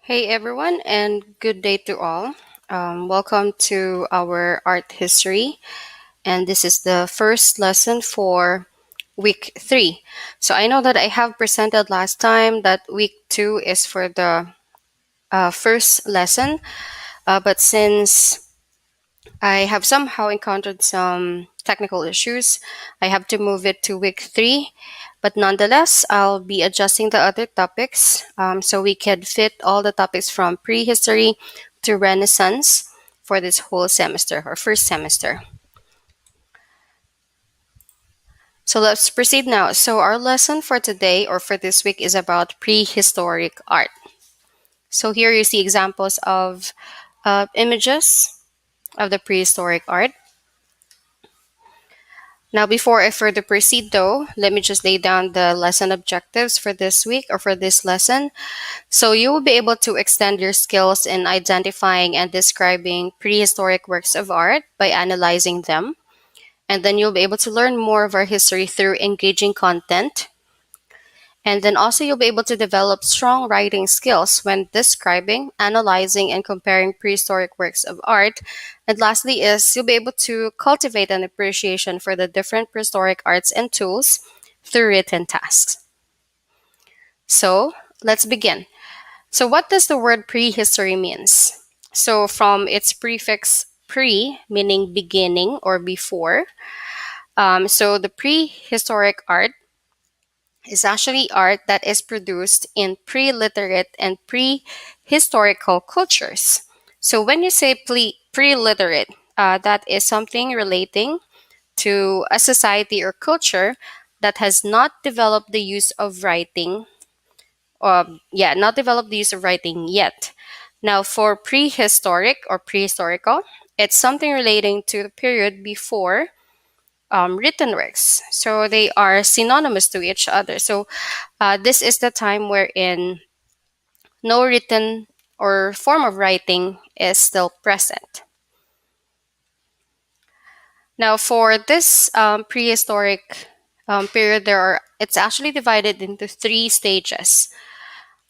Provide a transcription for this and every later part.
Hey everyone, and good day to all. Welcome to our art history, and this is the first lesson for week 3. So I know that I have presented last time that week 2 is for the first lesson, but since I have somehow encountered some technical issues, I have to move it to week 3. But nonetheless, I'll be adjusting the other topics so we can fit all the topics from prehistory to Renaissance for this whole semester or first semester. So let's proceed now. So, our lesson for today or for this week is about prehistoric art. So, here you see examples of images of the prehistoric art. Now, before I further proceed, though, let me just lay down the lesson objectives for this week or for this lesson. So, you will be able to extend your skills in identifying and describing prehistoric works of art by analyzing them. And then you'll be able to learn more of our history through engaging content. And then also, you'll be able to develop strong writing skills when describing, analyzing, and comparing prehistoric works of art. And lastly, is you'll be able to cultivate an appreciation for the different prehistoric arts and tools through written tasks. So, let's begin. So, what does the word prehistory means? So, from its prefix pre, meaning beginning or before, so the prehistoric art is actually art that is produced in pre-literate and pre-historical cultures. So when you say pre-literate, that is something relating to a society or culture that has not developed the use of writing, not developed the use of writing yet. Now, for prehistoric or prehistorical, it's something relating to the period before written works. So they are synonymous to each other. So this is the time wherein no written or form of writing is still present. Now, for this prehistoric period, it's actually divided into three stages.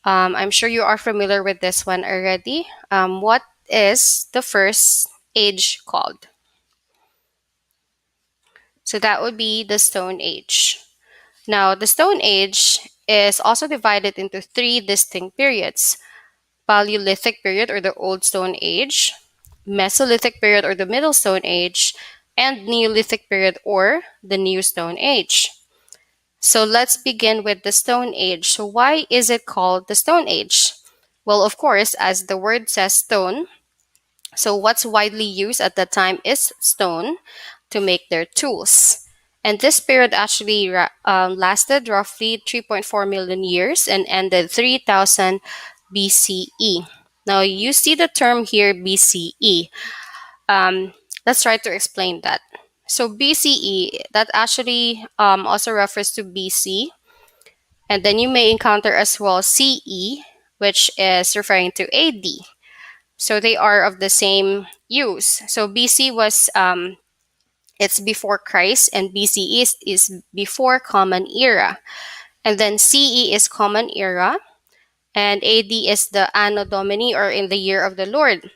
I'm sure you are familiar with this one already. What is the first age called? So that would be the Stone Age. Now, the Stone Age is also divided into three distinct periods: Paleolithic period or the Old Stone Age, Mesolithic period or the Middle Stone Age, and Neolithic period or the New Stone Age. So let's begin with the Stone Age. So, why is it called the Stone Age? Well, of course, as the word says, stone. So, what's widely used at that time is stone to make their tools. And this period actually lasted roughly 3.4 million years and ended 3000 BCE. Now, you see the term here, BCE. Um, let's try to explain that. So, BCE, that actually also refers to BC. And then you may encounter as well CE, which is referring to AD. So, they are of the same use. So, BC was it's before Christ, and BCE is before Common Era. And then CE is Common Era, and AD is the Anno Domini or in the year of the Lord.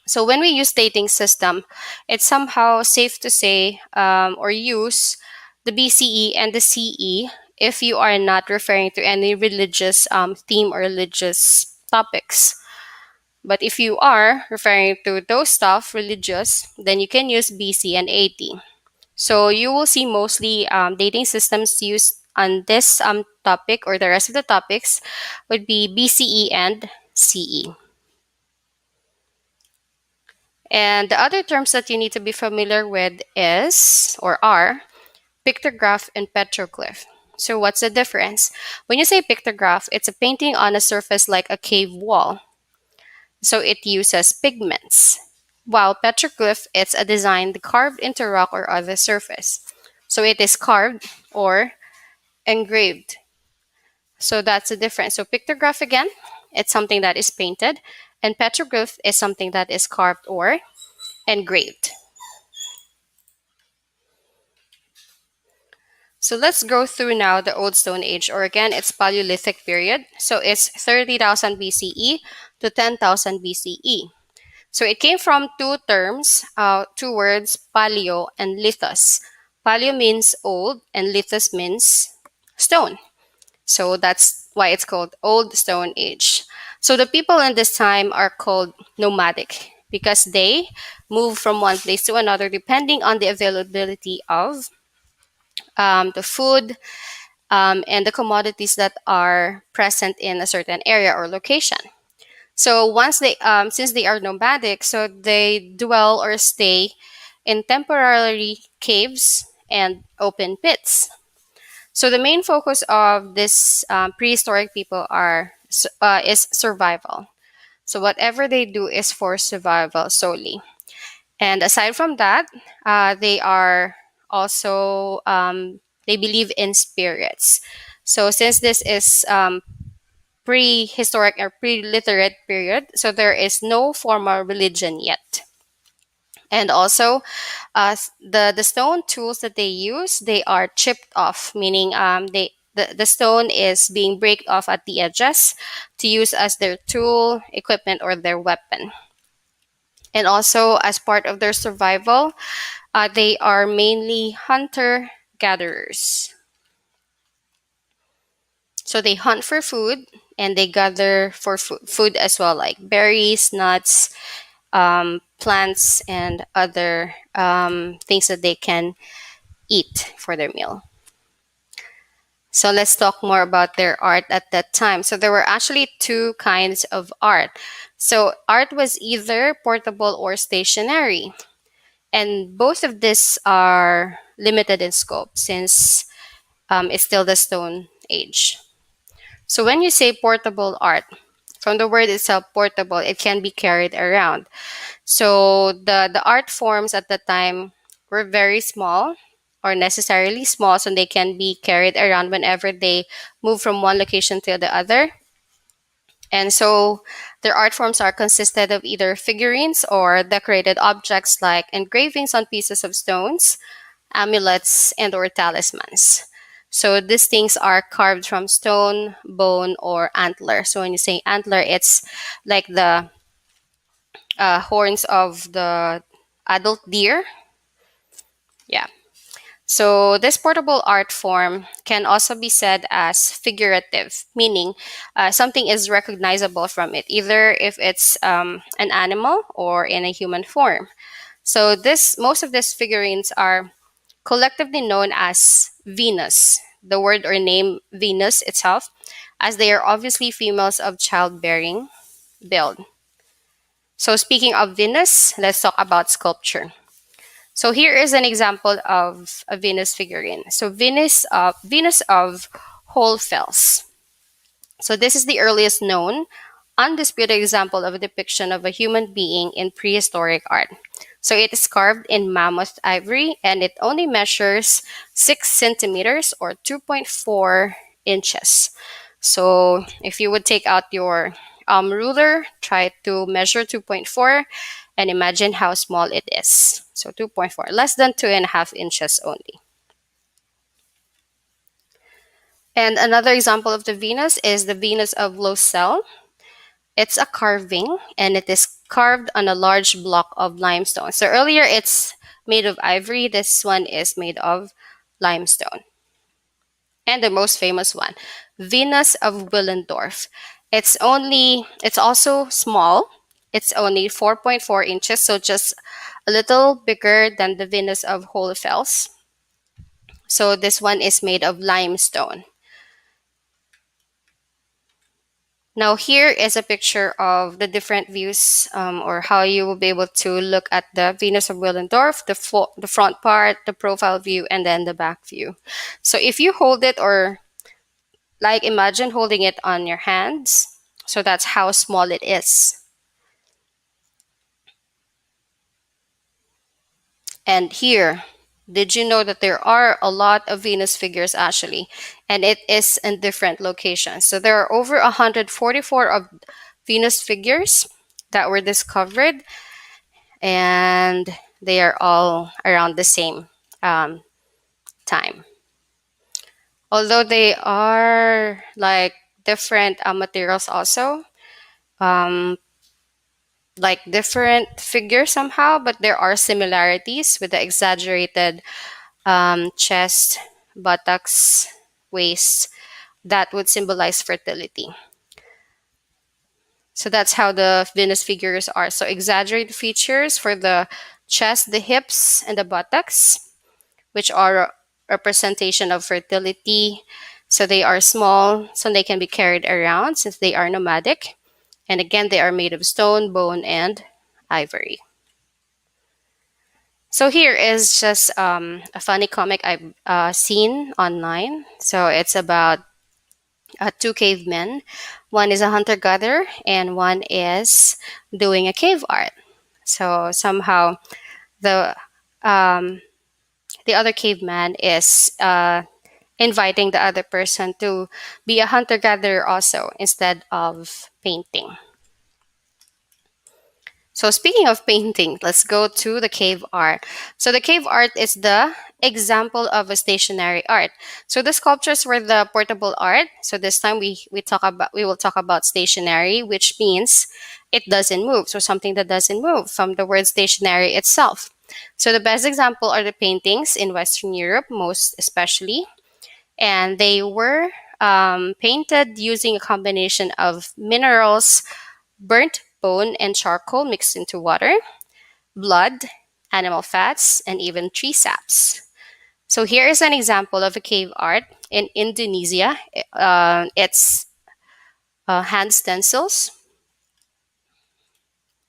So when we use dating system, it's somehow safe to say or use the BCE and the CE if you are not referring to any religious theme or religious topics. But if you are referring to those stuff religious, then you can use BC and AD. So you will see mostly dating systems used on this topic, or the rest of the topics would be BCE and CE. And the other terms that you need to be familiar with is or are pictograph and petroglyph. So what's the difference? When you say pictograph, it's a painting on a surface like a cave wall. So it uses pigments. While petroglyph, it's a design carved into rock or other surface. So it is carved or engraved. So that's the difference. So pictograph again, it's something that is painted, and petroglyph is something that is carved or engraved. So let's go through now the Old Stone Age, or again, it's Paleolithic period. So it's 30,000 BCE to 10,000 BCE. So it came from two terms, two words, paleo and lithos. Paleo means old and lithos means stone. So that's why it's called Old Stone Age. So the people in this time are called nomadic because they move from one place to another depending on the availability of the food and the commodities that are present in a certain area or location. So once they, since they are nomadic, so they dwell or stay in temporary caves and open pits. So the main focus of this prehistoric people is survival. So whatever they do is for survival solely. And aside from that, they are also they believe in spirits. So since this is prehistoric or pre-literate period, so there is no formal religion yet. And also, the stone tools that they use, they are chipped off, meaning the stone is being break off at the edges to use as their tool, equipment, or their weapon. And also, as part of their survival, they are mainly hunter gatherers. So they hunt for food and they gather for food as well, like berries, nuts, plants, and other things that they can eat for their meal. So let's talk more about their art at that time. So there were actually two kinds of art. So art was either portable or stationary. And both of these are limited in scope since it's still the Stone Age. So when you say portable art, from the word itself, portable, it can be carried around. So the art forms at the time were very small or necessarily small, so they can be carried around whenever they move from one location to the other. And so their art forms are consisted of either figurines or decorated objects like engravings on pieces of stones, amulets, and or talismans. So these things are carved from stone, bone, or antler. So when you say antler, it's like the horns of the adult deer. Yeah. So this portable art form can also be said as figurative, meaning something is recognizable from it, either if it's an animal or in a human form. So this most of these figurines are collectively known as Venus, the word or name Venus itself, as they are obviously females of childbearing build. So speaking of Venus, let's talk about sculpture. So here is an example of a Venus figurine. So Venus of Holfels. So this is the earliest known, undisputed example of a depiction of a human being in prehistoric art. So it is carved in mammoth ivory and it only measures 6 centimeters or 2.4 inches. So if you would take out your ruler, try to measure 2.4 and imagine how small it is. So 2.4, less than 2.5 inches only. And another example of the Venus is the Venus of Losel. It's a carving and it is carved on a large block of limestone. So earlier it's made of ivory. This one is made of limestone. And the most famous one, Venus of Willendorf. It's also small. It's only 4.4 inches, so just a little bigger than the Venus of Hohlfels. So this one is made of limestone. Now here is a picture of the different views or how you will be able to look at the Venus of Willendorf, the front part, the profile view, and then the back view. So if you hold it or like imagine holding it on your hands, so that's how small it is. And here, did you know that there are a lot of Venus figures actually, and it is in different locations. So there are over 144 of Venus figures that were discovered, and they are all around the same time. Although they are like different materials also, um, like different figures somehow, but there are similarities with the exaggerated chest, buttocks, waist that would symbolize fertility. So that's how the Venus figures are. So exaggerated features for the chest, the hips, and the buttocks, which are a representation of fertility. So they are small, so they can be carried around since they are nomadic. And again, they are made of stone, bone, and ivory. So here is just a funny comic I've seen online. So it's about two cavemen. One is a hunter-gatherer, and one is doing a cave art. So somehow the um, the other caveman is inviting the other person to be a hunter-gatherer also instead of painting. So speaking of painting, let's go to the cave art. So the cave art is the example of a stationary art. So the sculptures were the portable art. So this time we will talk about stationary, which means it doesn't move. So something that doesn't move from the word stationary itself. So the best example are the paintings in Western Europe, most especially, and they were painted using a combination of minerals, burnt bone and charcoal mixed into water, blood, animal fats, and even tree saps. So here is an example of a cave art in Indonesia. It's hand stencils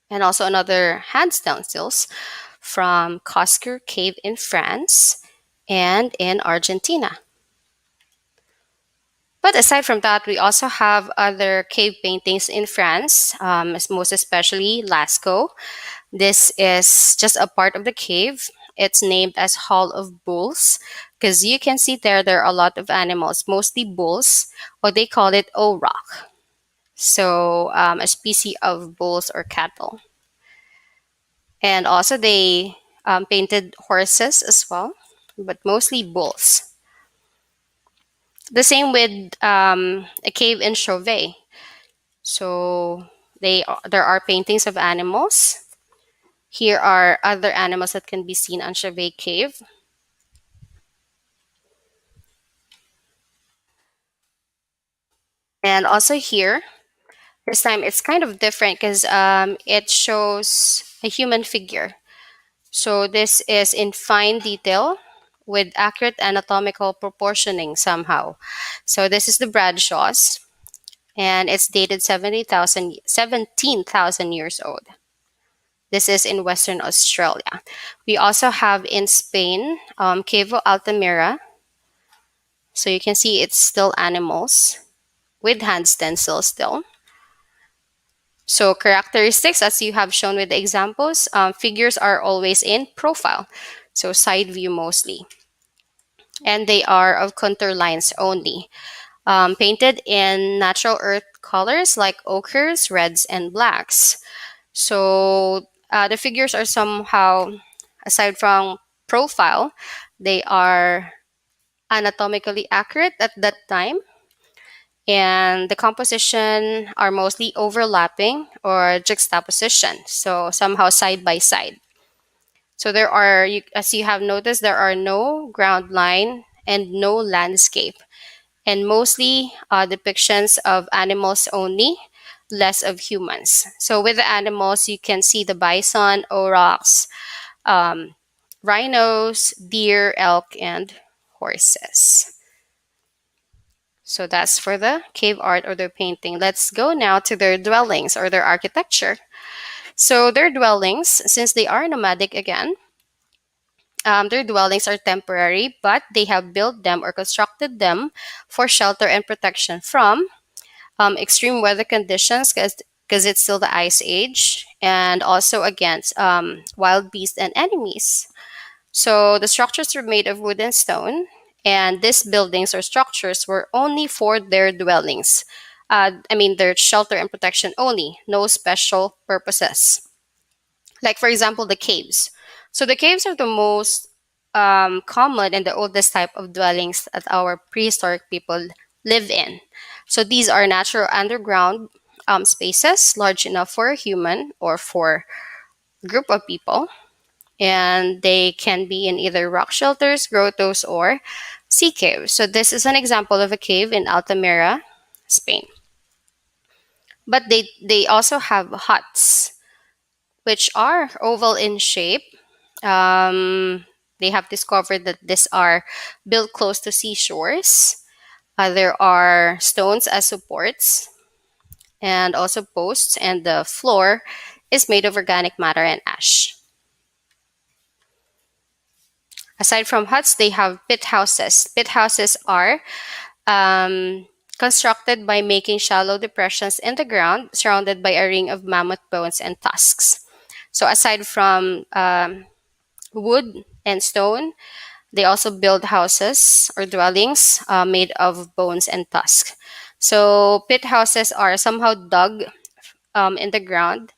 and also another hand stencils from Cosquer Cave in France and in Argentina. But aside from that, we also have other cave paintings in France, most especially Lascaux. This is just a part of the cave. It's named as Hall of Bulls because you can see there are a lot of animals, mostly bulls, or they call it auroch. So a species of bulls or cattle. And also they painted horses as well, but mostly bulls. The same with a cave in Chauvet. So there are paintings of animals. Here are other animals that can be seen on Chauvet Cave. And also here, this time it's kind of different because it shows a human figure. So this is in fine detail with accurate anatomical proportioning somehow. So this is the Bradshaws, and it's dated 17,000 years old. This is in Western Australia. We also have in Spain, Cavo Altamira. So you can see it's still animals with hand stencils still. So characteristics, as you have shown with the examples, figures are always in profile, so side view mostly. And they are of contour lines only, painted in natural earth colors like ochres, reds, and blacks. So the figures are somehow, aside from profile, they are anatomically accurate at that time, and the composition are mostly overlapping or juxtaposition, so somehow side by side. So there are, as you have noticed, there are no ground line and no landscape, and mostly depictions of animals only, less of humans. So with the animals, you can see the bison, aurochs, um, rhinos, deer, elk, and horses. So that's for the cave art or their painting. Let's go now to their dwellings or their architecture. So their dwellings, since they are nomadic again, their dwellings are temporary, but they have built them or constructed them for shelter and protection from extreme weather conditions because it's still the ice age, and also against wild beasts and enemies. So the structures were made of wood and stone, and these buildings or structures were only for their dwellings. Their shelter and protection only, no special purposes. Like, for example, the caves. So the caves are the most common and the oldest type of dwellings that our prehistoric people live in. So these are natural underground spaces large enough for a human or for a group of people. And they can be in either rock shelters, grottos, or sea caves. So this is an example of a cave in Altamira, Spain. But they also have huts, which are oval in shape. They have discovered that these are built close to seashores. There are stones as supports and also posts, and the floor is made of organic matter and ash. Aside from huts, they have pit houses. Pit houses are um, constructed by making shallow depressions in the ground surrounded by a ring of mammoth bones and tusks. So, aside from wood and stone, they also build houses or dwellings made of bones and tusks. So, pit houses are somehow dug in the ground,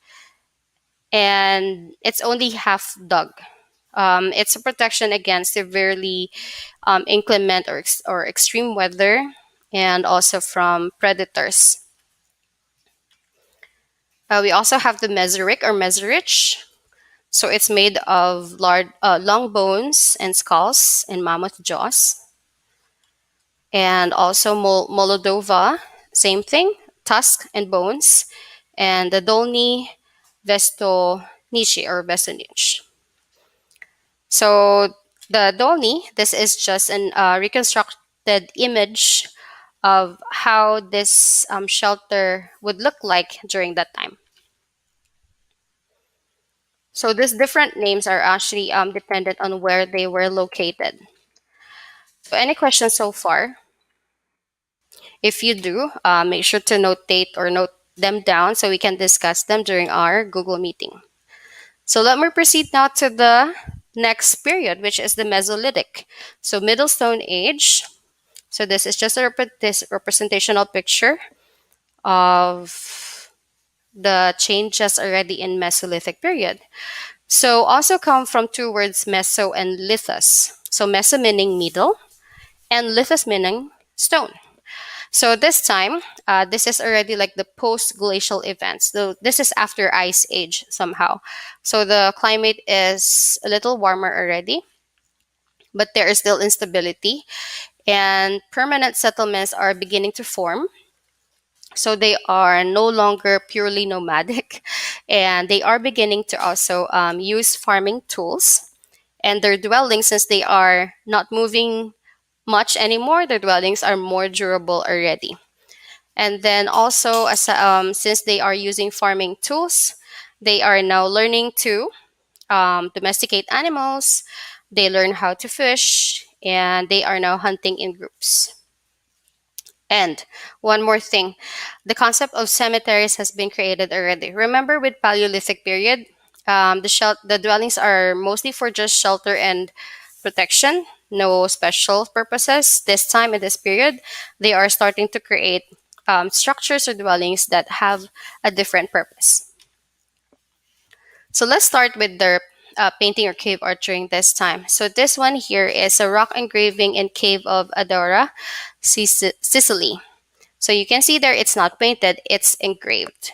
and it's only half dug. It's a protection against severely inclement or extreme weather, and also from predators. We also have the Mesorik or Mesorich. So it's made of long bones and skulls and mammoth jaws. And also Molodova, same thing, tusk and bones. And the Dolny Vestonichi or Vestonich. So the Dolny, this is just an reconstructed image of how this shelter would look like during that time. So these different names are actually dependent on where they were located. So any questions so far? If you do, make sure to notate or note them down so we can discuss them during our Google meeting. So let me proceed now to the next period, which is the Mesolithic. So Middle Stone Age. So this is just a this representational picture of the changes already in Mesolithic period. So also come from two words meso and lithos. So meso meaning middle and lithos meaning stone. So this time, this is already like the post-glacial events. So this is after ice age somehow. So the climate is a little warmer already, but there is still instability and permanent settlements are beginning to form. So they are no longer purely nomadic and they are beginning to also use farming tools and their dwellings, since they are not moving much anymore, their dwellings are more durable already. And then also, since they are using farming tools, they are now learning to domesticate animals. They learn how to fish, and they are now hunting in groups. And one more thing, the concept of cemeteries has been created already. Remember, with Paleolithic period, the dwellings are mostly for just shelter and protection, no special purposes. This time in this period, they are starting to create structures or dwellings that have a different purpose. So let's start with their painting or cave art during this time. So this one here is a rock engraving in Cave of Adora, Sicily. So you can see there it's not painted, it's engraved.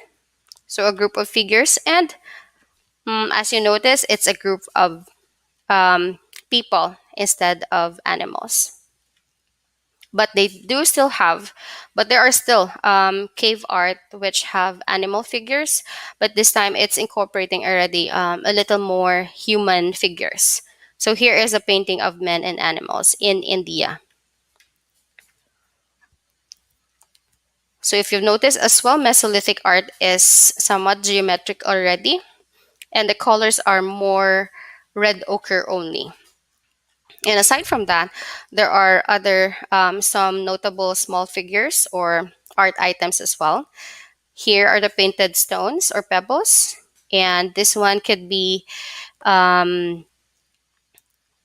So a group of figures, and as you notice, it's a group of people instead of animals. But they do still have, but there are still cave art which have animal figures, but this time it's incorporating already a little more human figures. So here is a painting of men and animals in India. So if you've noticed as well, Mesolithic art is somewhat geometric already, and the colors are more red ochre only. And aside from that, there are other some notable small figures or art items as well. Here are the painted stones or pebbles, and this one could be um,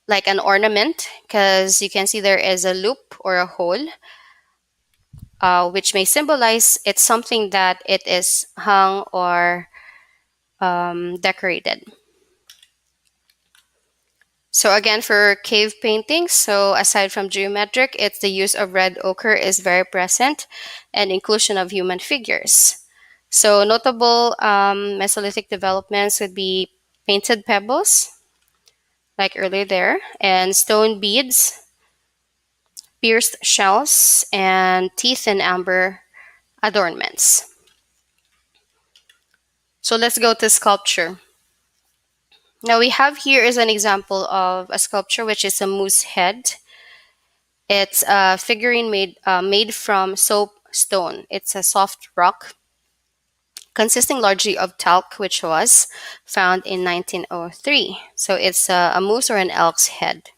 like an ornament because you can see there is a loop or a hole, which may symbolize it's something that it is hung or decorated. So again, for cave paintings, so aside from geometric, it's the use of red ochre is very present, and inclusion of human figures. So notable Mesolithic developments would be painted pebbles, like earlier there, and stone beads, pierced shells, and teeth and amber adornments. So let's go to sculpture. Now we have here is an example of a sculpture which is a moose head. It's a figurine made from soapstone. It's a soft rock consisting largely of talc, which was found in 1903. So it's a moose or an elk's head.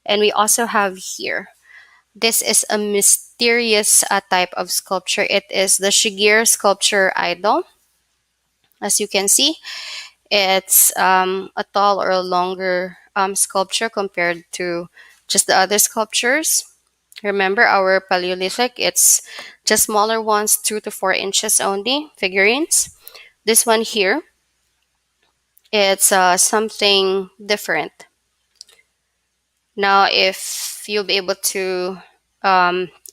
And we also have here, this is a mysterious type of sculpture. It is the Shigeru sculpture idol. As you can see, it's a tall or a longer sculpture compared to just the other sculptures. Remember our Paleolithic, it's just smaller ones, 2 to 4 inches only, figurines. This one here, it's something different. Now, if you'll be able to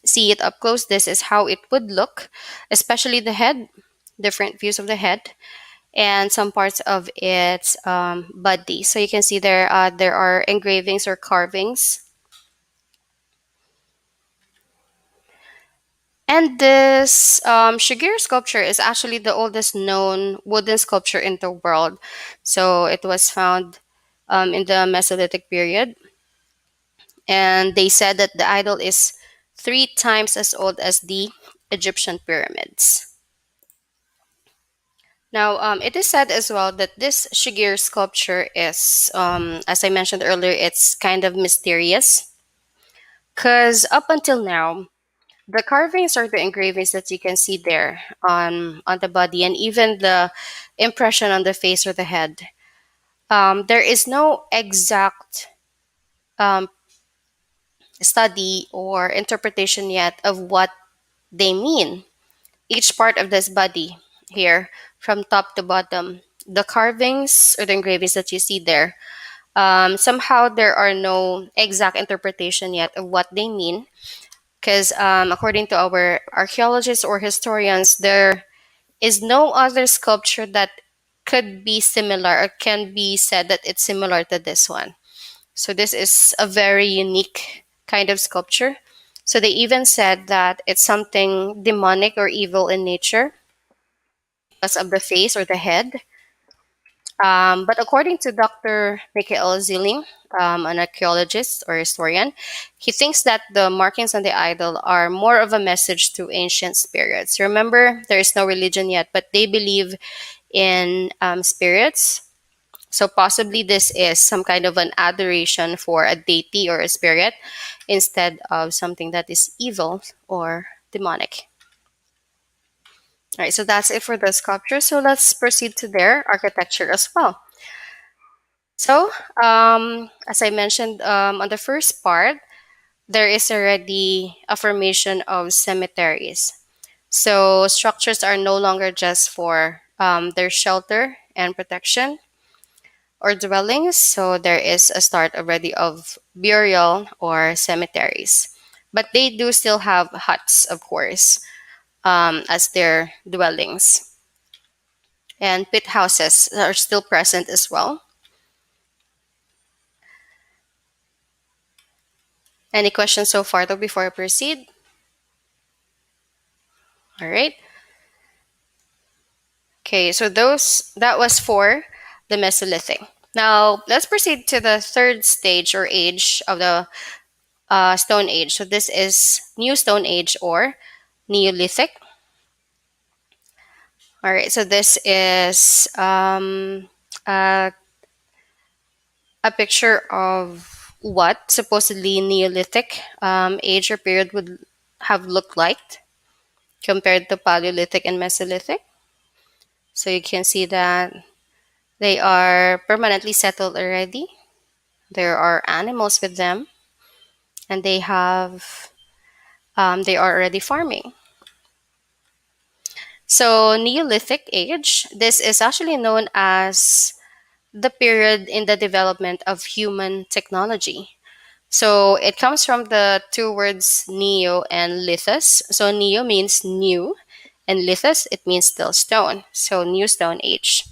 see it up close, this is how it would look, especially the head, different views of the head, and some parts of its body. So you can see there are engravings or carvings. And this Shigeru sculpture is actually the oldest known wooden sculpture in the world. So it was found in the Mesolithic period. And they said that the idol is 3 times as old as the Egyptian pyramids. Now, it is said as well that this Shigeru sculpture is, as I mentioned earlier, it's kind of mysterious. Because up until now, the carvings or the engravings that you can see there on the body and even the impression on the face or the head, there is no exact um, study or interpretation yet of what they mean. Each part of this body here, from top to bottom, the carvings or the engravings that you see there, somehow there are no exact interpretation yet of what they mean. Because according to our archaeologists or historians, there is no other sculpture that could be similar or can be said that it's similar to this one. So this is a very unique kind of sculpture. So they even said that it's something demonic or evil in nature because of the face or the head. But according to Dr. Michael Zilling, an archaeologist or historian, he thinks that the markings on the idol are more of a message to ancient spirits. Remember, there is no religion yet, but they believe in spirits. So possibly this is some kind of an adoration for a deity or a spirit instead of something that is evil or demonic. All right, so that's it for the sculpture. So let's proceed to their architecture as well. So, as I mentioned on the first part, there is already a formation of cemeteries. So, structures are no longer just for their shelter and protection or dwellings. So, there is a start already of burial or cemeteries. But they do still have huts, of course, as their dwellings. And pit houses are still present as well. Any questions so far though before I proceed? All right. Okay, so those that was for the Mesolithic. Now let's proceed to the third stage or age of the Stone Age. So this is New Stone Age or Neolithic. All right, so this is a picture of what supposedly Neolithic age or period would have looked like compared to Paleolithic and Mesolithic. So you can see that they are permanently settled already. There are animals with them, and they are already farming. So Neolithic age. This is actually known as the period in the development of human technology. So it comes from the two words neo and lithos. So neo means new, and lithos, it means still stone. So new stone age.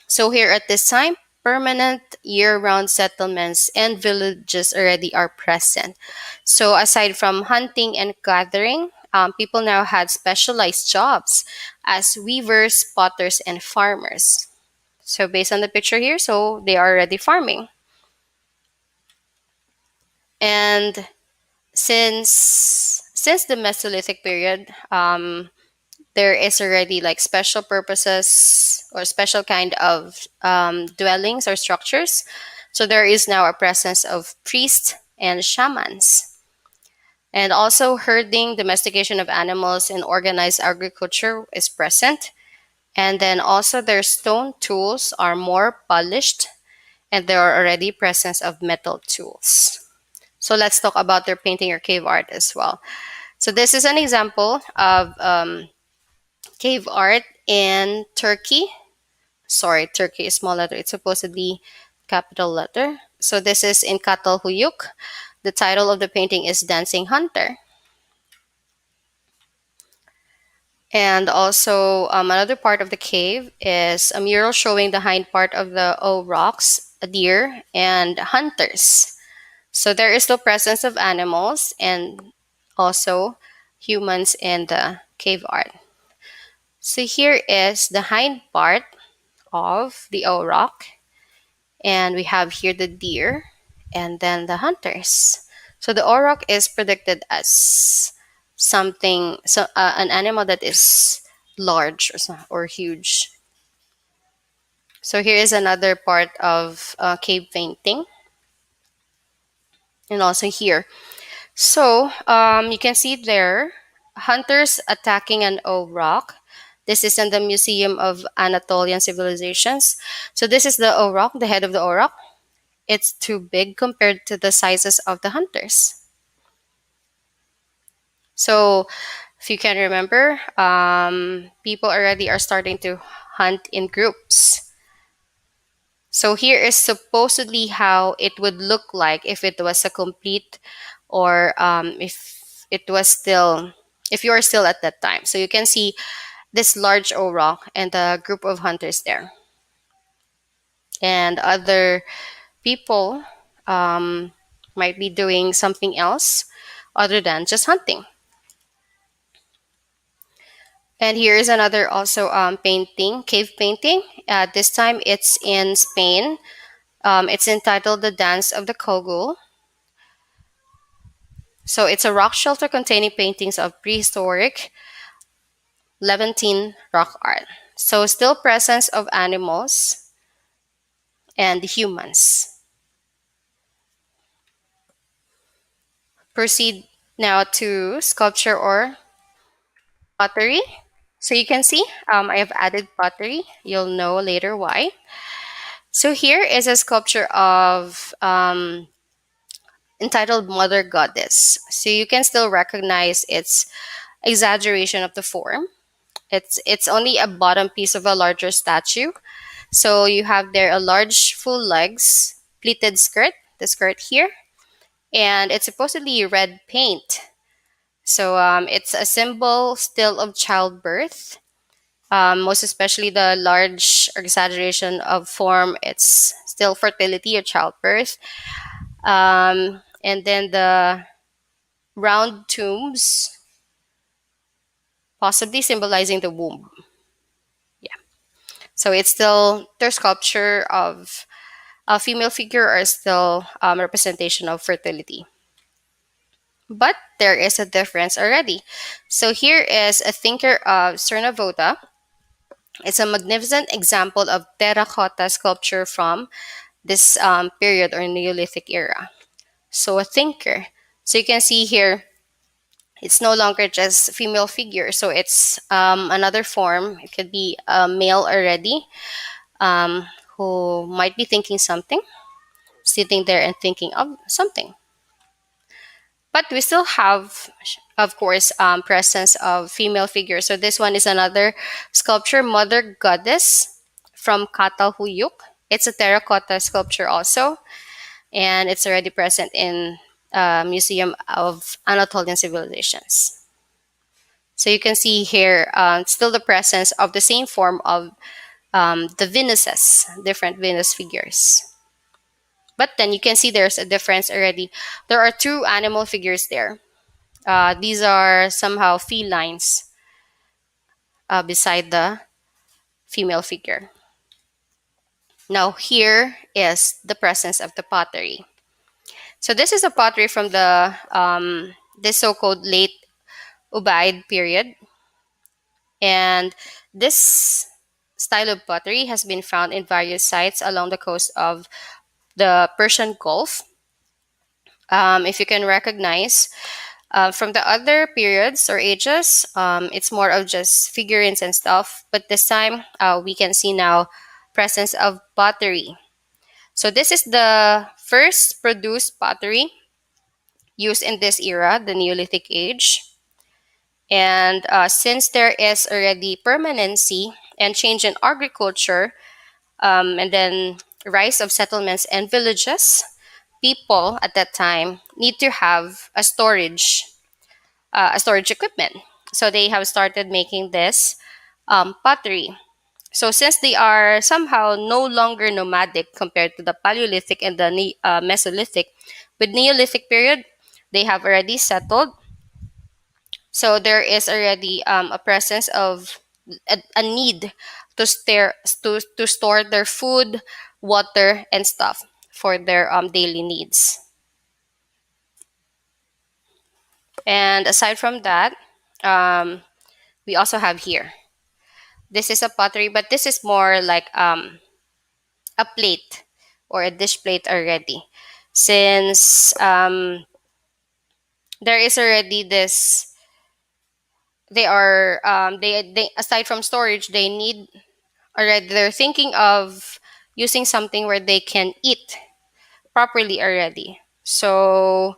So here at this time, permanent year-round settlements and villages already are present. So aside from hunting and gathering, people now had specialized jobs as weavers, potters, and farmers. So based on the picture here, so they are already farming. And since the Mesolithic period, there is already like special purposes or special kind of dwellings or structures. So there is now a presence of priests and shamans. And also herding, domestication of animals, and organized agriculture is present. And then also their stone tools are more polished, and there are already presence of metal tools. So let's talk about their painting or cave art as well. So this is an example of cave art in Turkey. Sorry, Turkey is small letter. It's supposed to be capital letter. So this is in Catalhuyuk. The title of the painting is Dancing Hunter. And also another part of the cave is a mural showing the hind part of the O rocks, a deer, and hunters. So there is no presence of animals and also humans in the cave art. So here is the hind part of the rock, and we have here the deer and then the hunters. So the auroch is predicted as an animal that is large or huge. So here is another part of cave painting, and also here. So you can see there hunters attacking an auroch. This is in the Museum of Anatolian Civilizations. So this is the auroch, the head of the auroch. It's too big compared to the sizes of the hunters. So, if you can remember, people already are starting to hunt in groups. So, here is supposedly how it would look like if it was a complete or if it was still, if you are still at that time. So, you can see this large auroch and a group of hunters there. And other people might be doing something else other than just hunting. And here is another also painting, cave painting. This time it's in Spain. It's entitled The Dance of the Cogul. So it's a rock shelter containing paintings of prehistoric Levantine rock art. So still presence of animals and humans. Proceed now to sculpture or pottery. So you can see I have added pottery. You'll know later why. So here is a sculpture of entitled Mother Goddess. So you can still recognize its exaggeration of the form. It's only a bottom piece of a larger statue. So you have there a large full legs, pleated skirt, the skirt here, and it's supposedly red paint. So it's a symbol still of childbirth. Most especially the large exaggeration of form, it's still fertility or childbirth. And then the round tombs, possibly symbolizing the womb. Yeah. So it's still their sculpture of a female figure are still representation of fertility. But there is a difference already. So here is a thinker of Cernavoda. It's a magnificent example of terracotta sculpture from this period or Neolithic era. So a thinker. So you can see here it's no longer just female figure, so it's another form. It could be a male already who might be thinking something, sitting there and thinking of something. But we still have, of course, presence of female figure. So this one is another sculpture, Mother Goddess from Catalhuyuk. It's a terracotta sculpture also, and it's already present in Museum of Anatolian Civilizations. So you can see here still the presence of the same form of the Venuses, different Venus figures. But then you can see there's a difference already. There are two animal figures there. These are somehow felines beside the female figure. Now here is the presence of the pottery. So this is a pottery from the so-called late Ubaid period, and this style of pottery has been found in various sites along the coast of the Persian Gulf. If you can recognize from the other periods or ages, it's more of just figurines and stuff. But this time, we can see now presence of pottery. So this is the first produced pottery used in this era, the Neolithic age. And since there is already permanency and change in agriculture, and then rise of settlements and villages, people at that time need to have a storage equipment. So they have started making this pottery. So since they are somehow no longer nomadic compared to the Paleolithic and the Mesolithic, with Neolithic period, they have already settled. So there is already a presence of a need to store their food, water, and stuff for their daily needs. And aside from that, um, we also have here. This is a pottery, but this is more like a plate or a dish plate already, since there is already this. They aside from storage, they need already. They're thinking of using something where they can eat properly already. So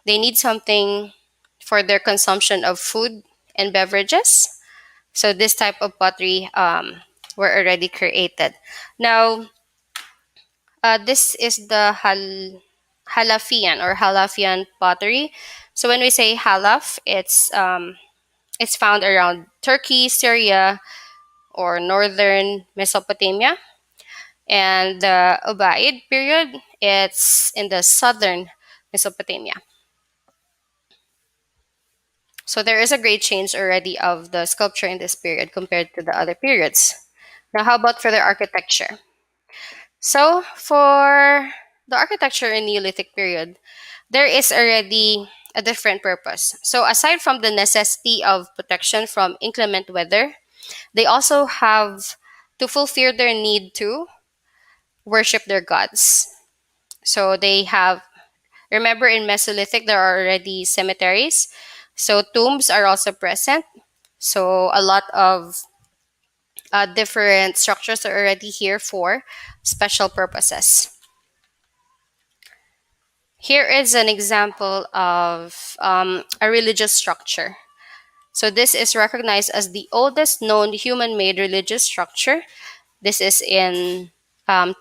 they need something for their consumption of food and beverages. So this type of pottery were already created. Now, this is the Halafian or Halafian pottery. So when we say Halaf, it's found around Turkey, Syria, or northern Mesopotamia. And the Ubaid period, it's in the southern Mesopotamia. So there is a great change already of the sculpture in this period compared to the other periods. Now, how about for the architecture? So for the architecture in Neolithic period, there is already a different purpose. So aside from the necessity of protection from inclement weather, they also have to fulfill their need to worship their gods. So they have, remember in Mesolithic, there are already cemeteries. So tombs are also present. So a lot of different structures are already here for special purposes. Here is an example of a religious structure. So this is recognized as the oldest known human-made religious structure. This is in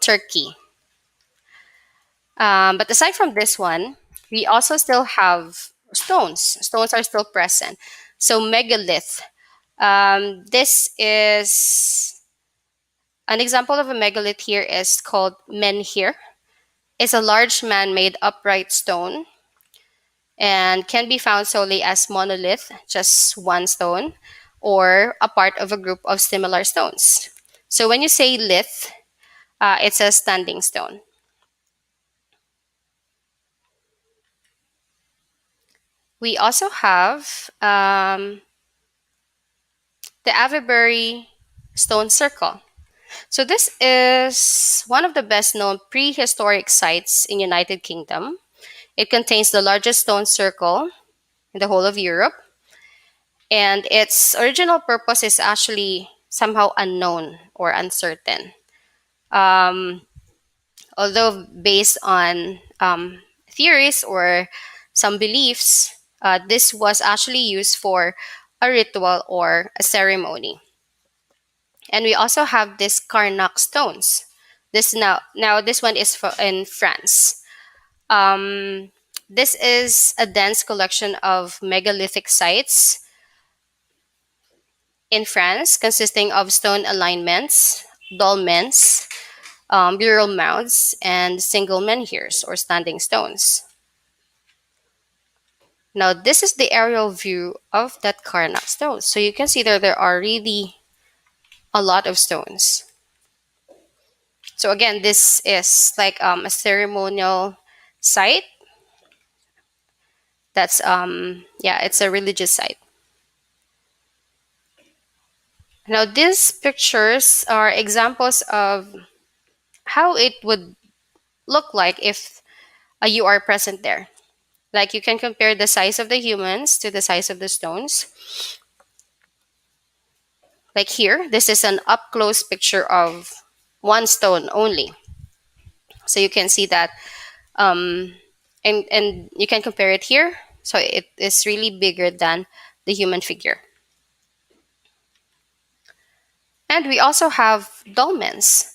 Turkey. But aside from this one, we also still have stones. Stones are still present. So megalith. This is an example of a megalith here is called menhir. It's a large man-made upright stone and can be found solely as monolith, just one stone, or a part of a group of similar stones. So when you say lith, it's a standing stone. We also have the Avebury Stone Circle. So this is one of the best known prehistoric sites in United Kingdom. It contains the largest stone circle in the whole of Europe, and its original purpose is actually somehow unknown or uncertain. Um, Although based on theories or some beliefs, this was actually used for a ritual or a ceremony. And we also have this Karnak stones. This this one is in France. Um, this is a dense collection of megalithic sites in France, consisting of stone alignments, dolmens, burial mounds, and single menhirs or standing stones. Now, this is the aerial view of that Karnak stone. So you can see there are really a lot of stones. So again, this is like a ceremonial site. That's yeah, it's a religious site. Now, these pictures are examples of how it would look like if you are present there. Like you can compare the size of the humans to the size of the stones. Like here, this is an up close picture of one stone only. So you can see that, um, and you can compare it here. So it is really bigger than the human figure. And we also have dolmens.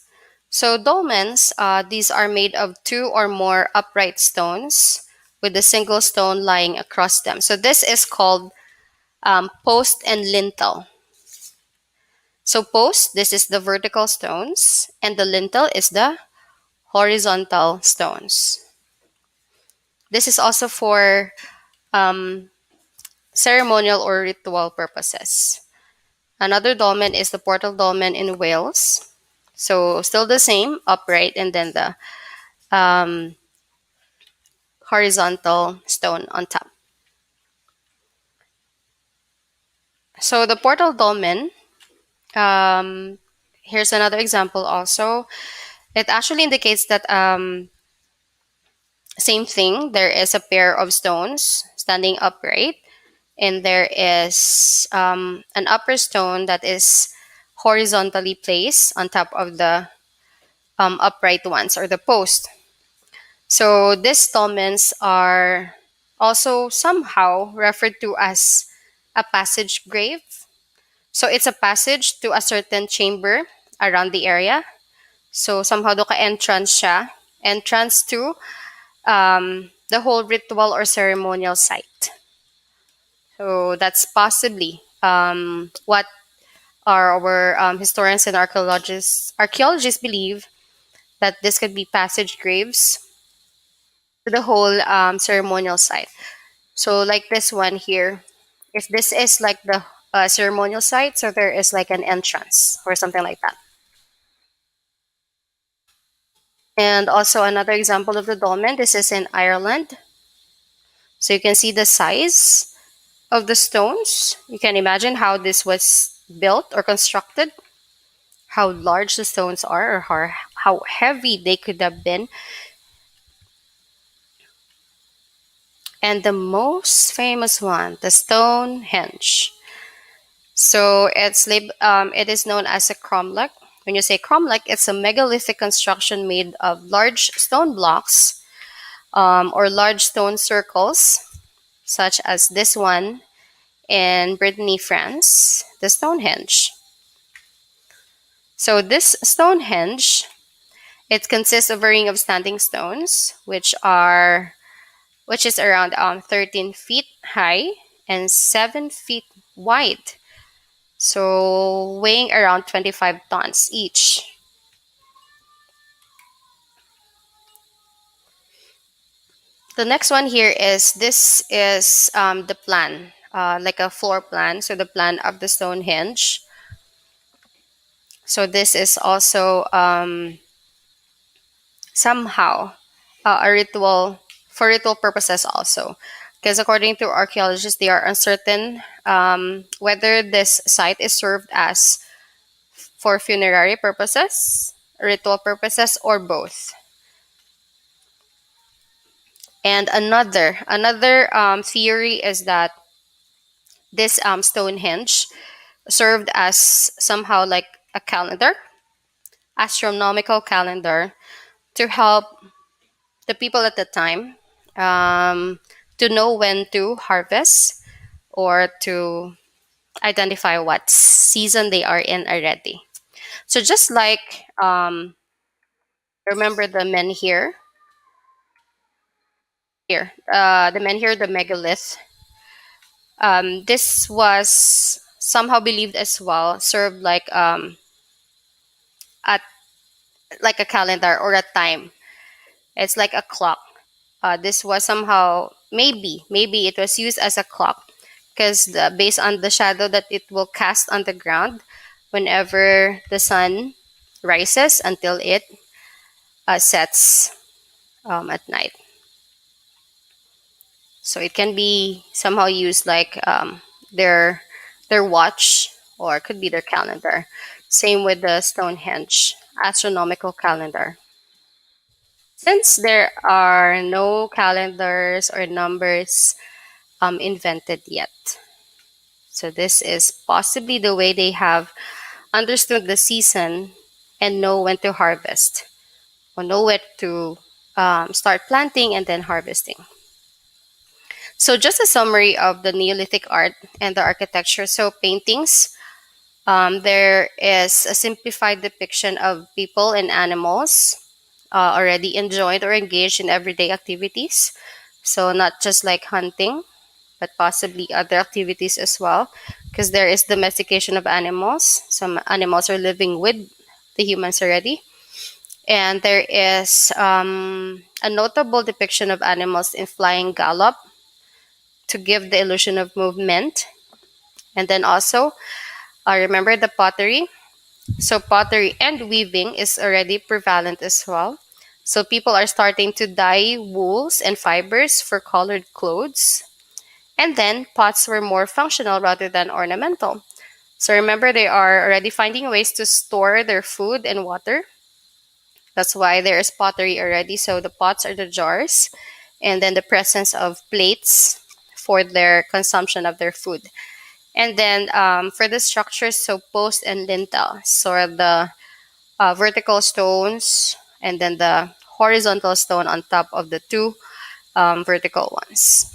So dolmens, these are made of two or more upright stones with a single stone lying across them. So this is called post and lintel. So post, this is the vertical stones, and the lintel is the horizontal stones. This is also for um, ceremonial or ritual purposes. Another dolmen is the portal dolmen in Wales. So still the same, upright, and then the um, horizontal stone on top. So the portal dolmen, um, here's another example also. It actually indicates that same thing, there is a pair of stones standing upright, and there is an upper stone that is horizontally placed on top of the upright ones or the post. So these dolmens are also somehow referred to as a passage grave. So it's a passage to a certain chamber around the area. So somehow do ka entrance siya, entrance to the whole ritual or ceremonial site. So that's possibly what our historians and archaeologists believe, that this could be passage graves to the whole ceremonial site. So like this one here, if this is like the ceremonial site, so there is like an entrance or something like that. And also another example of the dolmen, this is in Ireland. So you can see the size of the stones. You can imagine how this was built or constructed, how large the stones are, or how heavy they could have been. And the most famous one, the Stonehenge. So it is known as a cromlech. When you say cromlech, it's a megalithic construction made of large stone blocks or large stone circles, such as this one in Brittany, France, the Stonehenge. So this Stonehenge, it consists of a ring of standing stones, which is around 13 feet high and 7 feet wide. So weighing around 25 tons each. The next one here is this is the plan, like a floor plan. So the plan of the Stonehenge. So this is also somehow a ritual for ritual purposes also, because according to archaeologists, they are uncertain whether this site is served as for funerary purposes, ritual purposes, or both. And another theory is that this Stonehenge served as somehow like a calendar, astronomical calendar, to help the people at the time to know when to harvest or to identify what season they are in already. So just like remember the men the men here, the megalith. This was somehow believed as well, served at like a calendar or a time. It's like a clock. This was somehow maybe it was used as a clock because based on the shadow that it will cast on the ground whenever the sun rises until it sets at night. So it can be somehow used like their their watch or it could be their calendar. Same with the Stonehenge astronomical calendar. Since there are no calendars or numbers invented yet, so this is possibly the way they have understood the season and know when to harvest or know when to start planting and then harvesting. So just a summary of the Neolithic art and the architecture. So paintings, there is a simplified depiction of people and animals already enjoyed or engaged in everyday activities. So not just like hunting, but possibly other activities as well, because there is domestication of animals. Some animals are living with the humans already. And there is a notable depiction of animals in flying gallop to give the illusion of movement. And then also, remember the pottery. So, pottery and weaving is already prevalent as well. So, people are starting to dye wools and fibers for colored clothes. And then, pots were more functional rather than ornamental. So, remember, they are already finding ways to store their food and water. That's why there is pottery already. So, the pots are the jars, and then the presence of plates for their consumption of their food. And then for the structures, so post and lintel, so the vertical stones, and then the horizontal stone on top of the two vertical ones.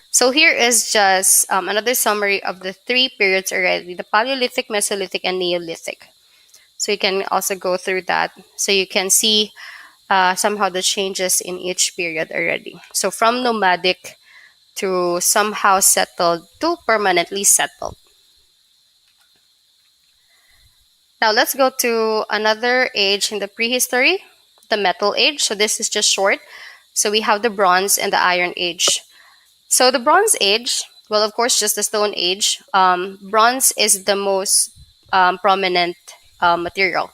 So here is just another summary of the three periods already: the Paleolithic, Mesolithic, and Neolithic. So you can also go through that, so you can see somehow the changes in each period already. So from nomadic to somehow settled to permanently settled. Now let's go to another age in the prehistory, the Metal Age. So this is just short. So we have the Bronze and the Iron Age. So the Bronze Age, well, of course, just the Stone Age. Bronze is the most prominent material.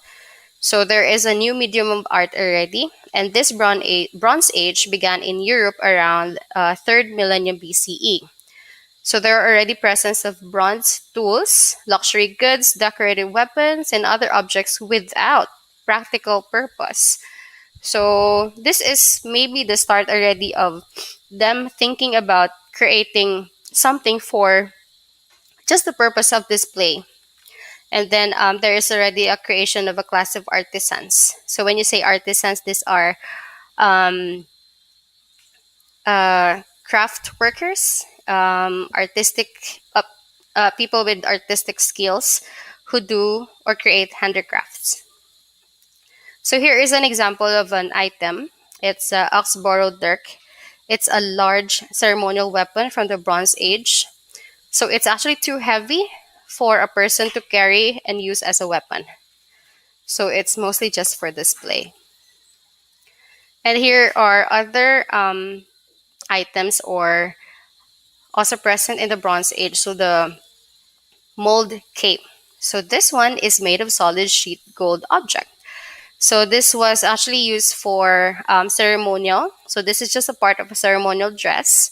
So there is a new medium of art already, and this Bronze Age began in Europe around 3rd millennium BCE. So there are already presence of bronze tools, luxury goods, decorated weapons, and other objects without practical purpose. So this is maybe the start already of them thinking about creating something for just the purpose of display. And then there is already a creation of a class of artisans. So when you say artisans, these are um, craft workers, artistic people with artistic skills who do or create handicrafts. So here is an example of an item. It's a ox-borrowed dirk. It's a large ceremonial weapon from the Bronze Age. So it's actually too heavy for a person to carry and use as a weapon. So it's mostly just for display. And here are other items or also present in the Bronze Age. So the mold cape. So this one is made of solid sheet gold object. So this was actually used for ceremonial. So this is just a part of a ceremonial dress.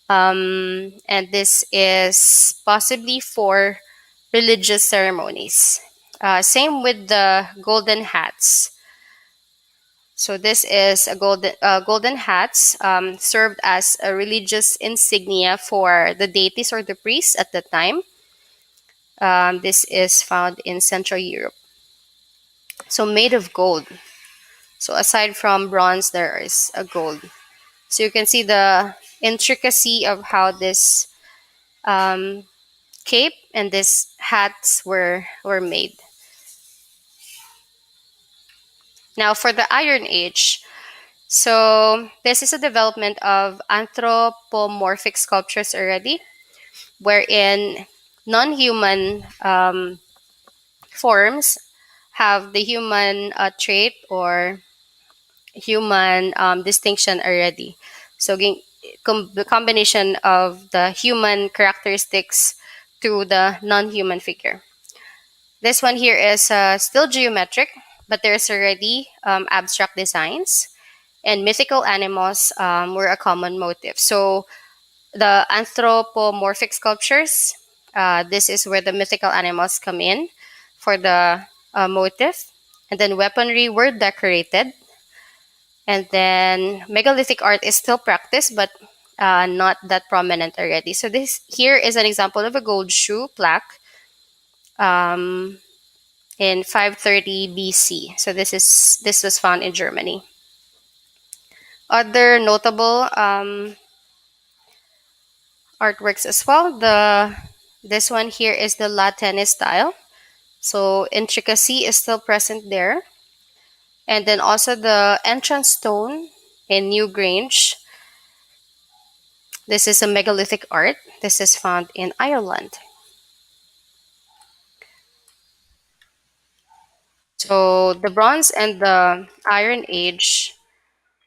And this is possibly for religious ceremonies. Same with the golden hats. So this is a golden hats served as a religious insignia for the deities or the priests at the time. This is found in Central Europe. So made of gold. So aside from bronze, there is a gold. So you can see the intricacy of how this cape, and these hats were made. Now for the Iron Age, so this is a development of anthropomorphic sculptures already, wherein non-human forms have the human trait or human distinction already. So the combination of the human characteristics to the non-human figure. This one here is still geometric, but there's already abstract designs, and mythical animals were a common motif. So the anthropomorphic sculptures, this is where the mythical animals come in for the motif. And then weaponry were decorated. And then megalithic art is still practiced, but not that prominent already. So this here is an example of a gold shoe plaque um, in 530 BC. So this was found in Germany. Other notable artworks as well. This one here is the La Tène style. So intricacy is still present there. And then also the entrance stone in Newgrange. This is a megalithic art. This is found in Ireland. So the Bronze and the Iron Age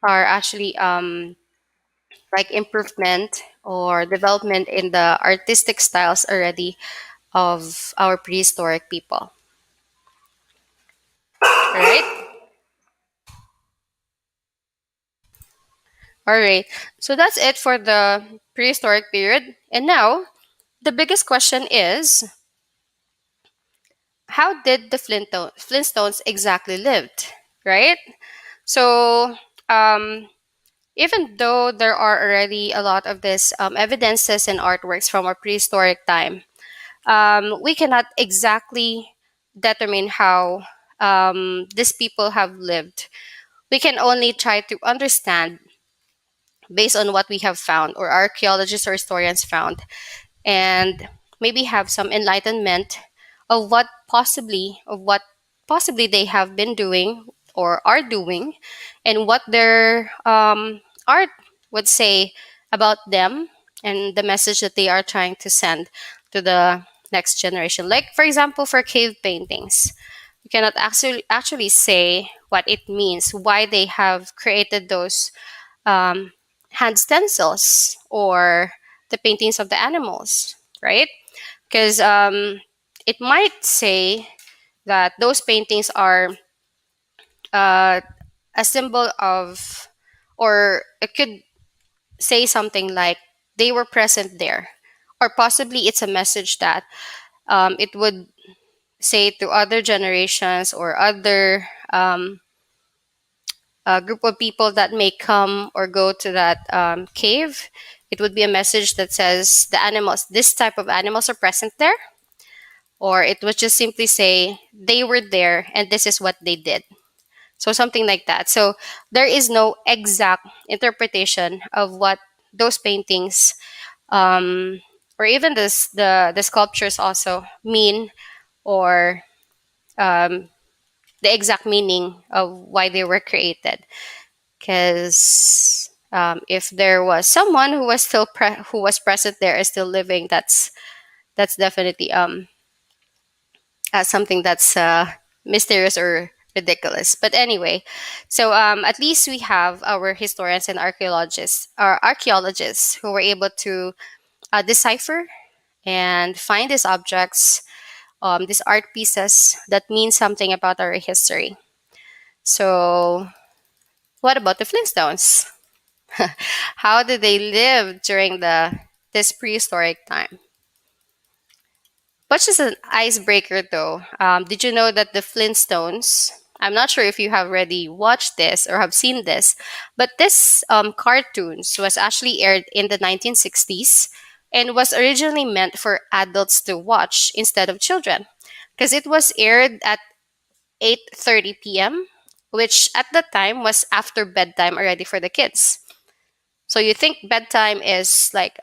are actually like improvement or development in the artistic styles already of our prehistoric people. All right. All right. So that's it for the prehistoric period. And now, the biggest question is, how did the Flintstones exactly lived, right? So, um, even though there are already a lot of this evidences and artworks from a prehistoric time, we cannot exactly determine how these people have lived. We can only try to understand based on what we have found or archaeologists or historians found, and maybe have some enlightenment of what possibly they have been doing or are doing, and what their art would say about them and the message that they are trying to send to the next generation. Like for example, for cave paintings, you cannot actually say what it means, why they have created those um, hand stencils or the paintings of the animals, right? Because it might say that those paintings are uh, a symbol of, or it could say something like they were present there, or possibly it's a message that it would say to other generations or other group of people that may come or go to that cave. It would be a message that says the animals, this type of animals are present there, or it would just simply say they were there and this is what they did. So something like that. So there is no exact interpretation of what those paintings or even the sculptures also mean, or um, the exact meaning of why they were created. Because if there was someone who was who was present there is still living, that's definitely something that's mysterious or ridiculous. But anyway, so at least we have our historians and archaeologists who were able to decipher and find these objects, these art pieces that mean something about our history. So, what about the Flintstones? How did they live during the this prehistoric time? But just an icebreaker though. Did you know that the Flintstones? I'm not sure if you have already watched this or have seen this, but this cartoons was actually aired in the 1960s and was originally meant for adults to watch instead of children, because it was aired at 8:30 p.m., which at the time was after bedtime already for the kids. So you think bedtime is like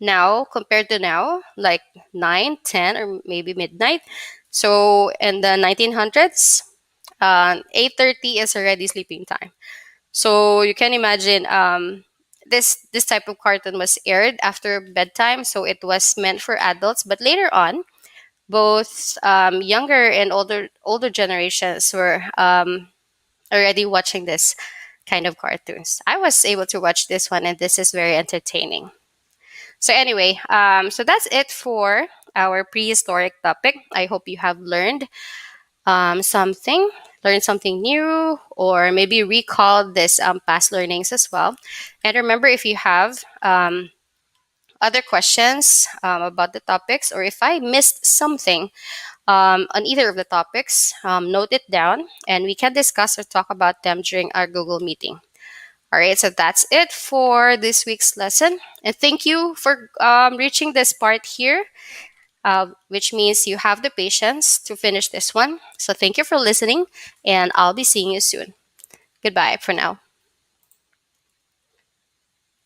Now, compared to now, like 9, 10, or maybe midnight. So in the 1900s, 8:30 is already sleeping time. So you can imagine, this type of cartoon was aired after bedtime, so it was meant for adults. But later on, both younger and older generations were already watching this kind of cartoons. I was able to watch this one, and this is very entertaining. So anyway, so that's it for our prehistoric topic. I hope you have something, learned something new, or maybe recall this past learnings as well. And remember, if you have other questions about the topics, or if I missed something on either of the topics, note it down, and we can discuss or talk about them during our Google meeting. All right, so that's it for this week's lesson. And thank you for reaching this part here, which means you have the patience to finish this one. So thank you for listening, and I'll be seeing you soon. Goodbye for now.